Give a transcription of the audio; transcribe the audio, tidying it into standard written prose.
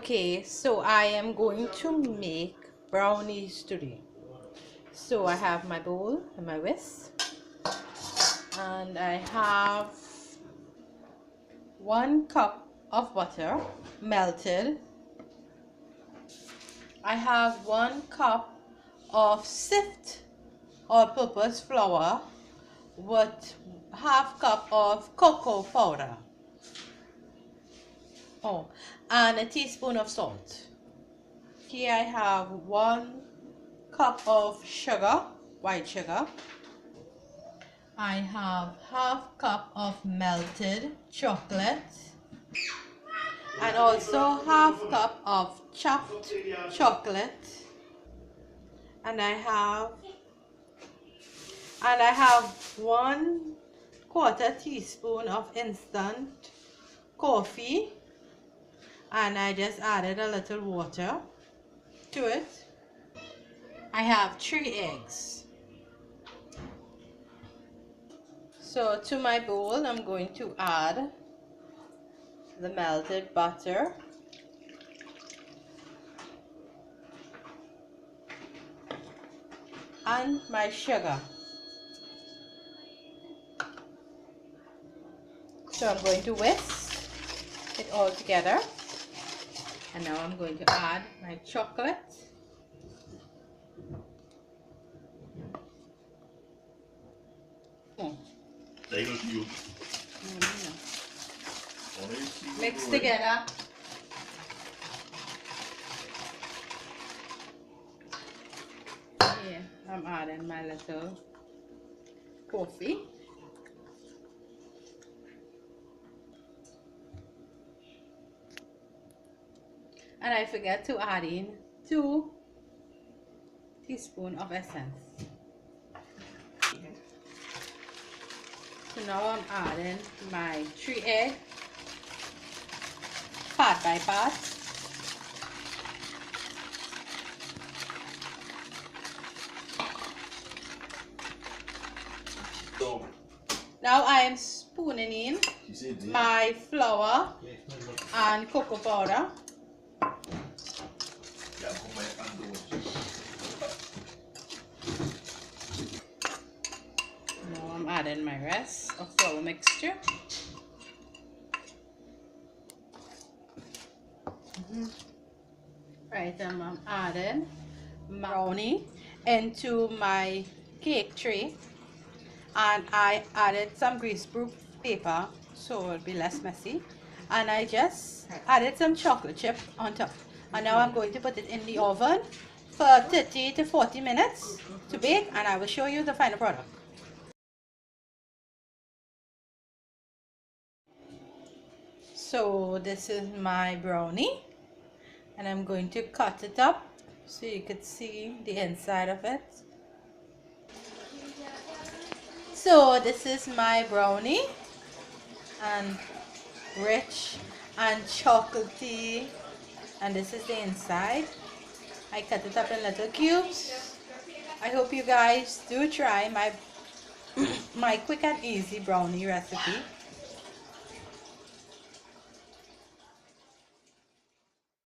Okay, so I am going to make brownies today. So I have my bowl and my whisk, and I have 1 cup of butter melted. I have 1 cup of sift all-purpose flour with ½ cup of cocoa powder. Oh, and a teaspoon of salt. Here I have 1 cup of sugar, white sugar. I have ½ cup of melted chocolate, and also ½ cup of chopped chocolate. And I have 1/4 teaspoon of instant coffee, and I just added a little water to it. I have 3 eggs. So to my bowl, I'm going to add the melted butter, and my sugar. So I'm going to whisk it all together, and now I'm going to add my chocolate. Mix together. Here I'm adding my little coffee. And I forget to add in 2 teaspoons of essence. So now I'm adding my 3 eggs, part by part. Now I am spooning in my flour and cocoa powder. Now I'm adding my rest of flour mixture. Right, I'm adding brownie into my cake tray, and I added some greaseproof paper so it'll be less messy, and I just added some chocolate chip on top. And now I'm going to put it in the oven for 30 to 40 minutes to bake, and I will show you the final product. So this is my brownie, and I'm going to cut it up so you could see the inside of it. So this is my brownie, and rich and chocolatey, and this is the inside. I cut it up in little cubes. I hope you guys do try my quick and easy brownie recipe.